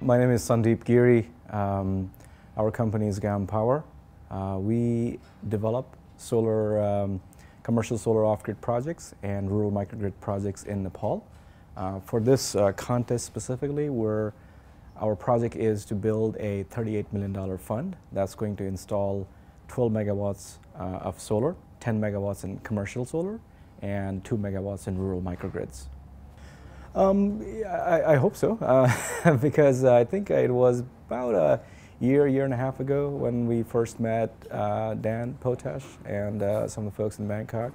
My name is Sandeep Giri. Our company is Gham Power. We develop commercial solar off-grid projects and rural microgrid projects in Nepal. For this contest specifically, our project is to build a $38 million fund that's going to install 12 megawatts of solar, 10 megawatts in commercial solar, and 2 megawatts in rural microgrids. I hope so, because I think it was about a year and a half ago when we first met Dan Potash and some of the folks in Bangkok.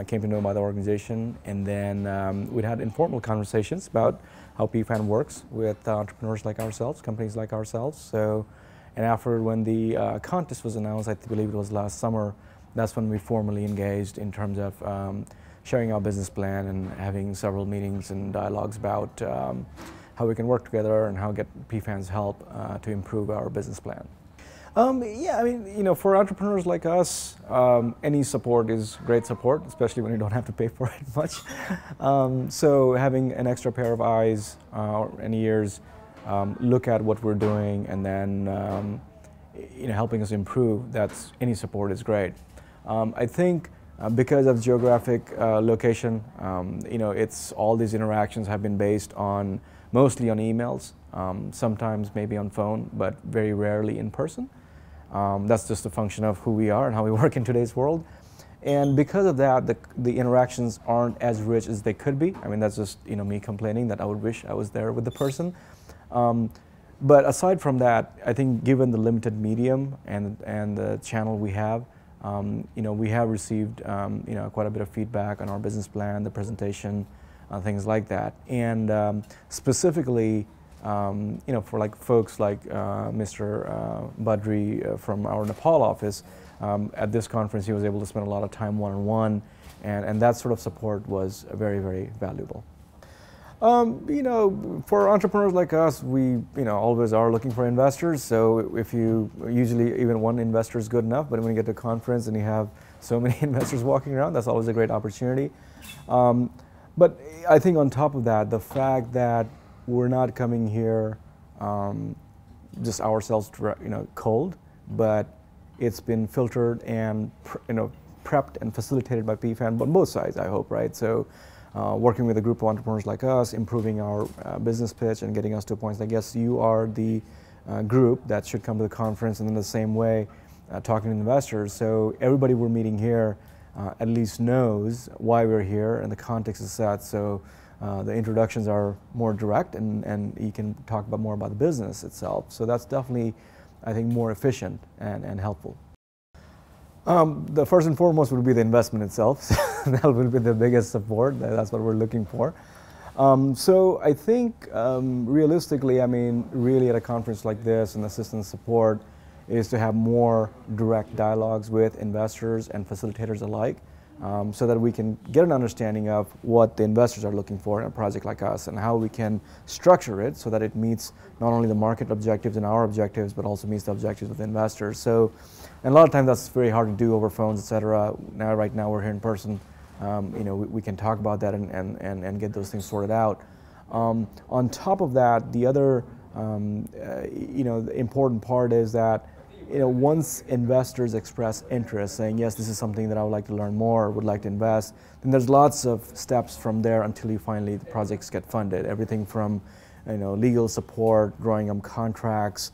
Came to know about the organization, and then we'd had informal conversations about how PFAN works with entrepreneurs like ourselves, companies like ourselves. So, and after when the contest was announced, I believe it was last summer, that's when we formally engaged in terms of sharing our business plan and having several meetings and dialogues about how we can work together and how get PFAN's help to improve our business plan. Yeah, I mean, for entrepreneurs like us, any support is great support, especially when you don't have to pay for it much. So having an extra pair of eyes and ears, look at what we're doing, and then helping us improve, any support is great. I think because of geographic location, it's all these interactions have been based on mostly on emails, sometimes maybe on phone, but very rarely in person. That's just a function of who we are and how we work in today's world. And because of that, the interactions aren't as rich as they could be. I mean, that's just me complaining that I would wish I was there with the person. But aside from that, I think given the limited medium and the channel we have, we have received quite a bit of feedback on our business plan, the presentation, things like that. And specifically, for like folks like Mr. Badri from our Nepal office, at this conference he was able to spend a lot of time one-on-one, and that sort of support was very, very valuable. For entrepreneurs like us, we always are looking for investors. So if usually even one investor is good enough, but when you get to a conference and you have so many investors walking around, that's always a great opportunity. But I think on top of that, the fact that we're not coming here just ourselves, cold, but it's been filtered and prepped and facilitated by PFAN on both sides, I hope, right? So working with a group of entrepreneurs like us, improving our business pitch and getting us to a point like, yes, you are the group that should come to the conference, and in the same way talking to investors. So everybody we're meeting here at least knows why we're here and the context is set. So the introductions are more direct, and you can talk more about the business itself. So that's definitely, I think, more efficient and helpful. The first and foremost would be the investment itself. That will be the biggest support. That's what we're looking for. So I think realistically, really at a conference like this, and assistance support is to have more direct dialogues with investors and facilitators alike, so that we can get an understanding of what the investors are looking for in a project like us, and how we can structure it so that it meets not only the market objectives and our objectives, but also meets the objectives of the investors. So, and a lot of times that's very hard to do over phones, etc. Right now we're here in person. We can talk about that and get those things sorted out. On top of that, the other the important part is that once investors express interest, saying, yes, this is something that I would like to learn more, would like to invest, then there's lots of steps from there until the projects get funded. Everything from legal support, drawing up contracts,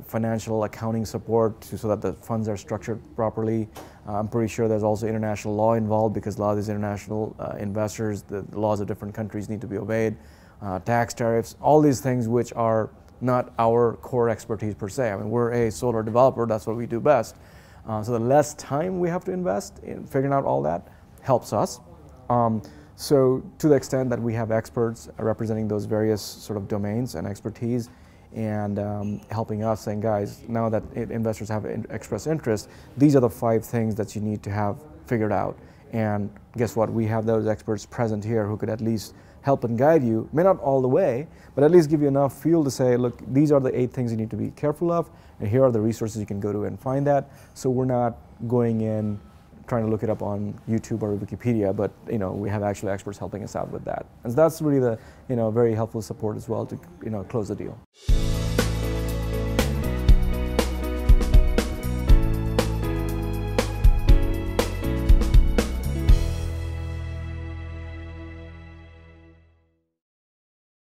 financial accounting support so that the funds are structured properly. I'm pretty sure there's also international law involved, because a lot of these international investors, the laws of different countries need to be obeyed, tax tariffs, all these things which are not our core expertise per se. We're a solar developer, that's what we do best. So the less time we have to invest in figuring out all that helps us. So to the extent that we have experts representing those various sort of domains and expertise, and helping us, saying, guys, now that investors have expressed interest, these are the 5 things that you need to have figured out. And guess what? We have those experts present here who could at least help and guide you, may not all the way, but at least give you enough fuel to say, look, these are the 8 things you need to be careful of, and here are the resources you can go to and find that. So we're not going in trying to look it up on YouTube or Wikipedia, but we have actually experts helping us out with that. And so that's really the very helpful support as well to close the deal.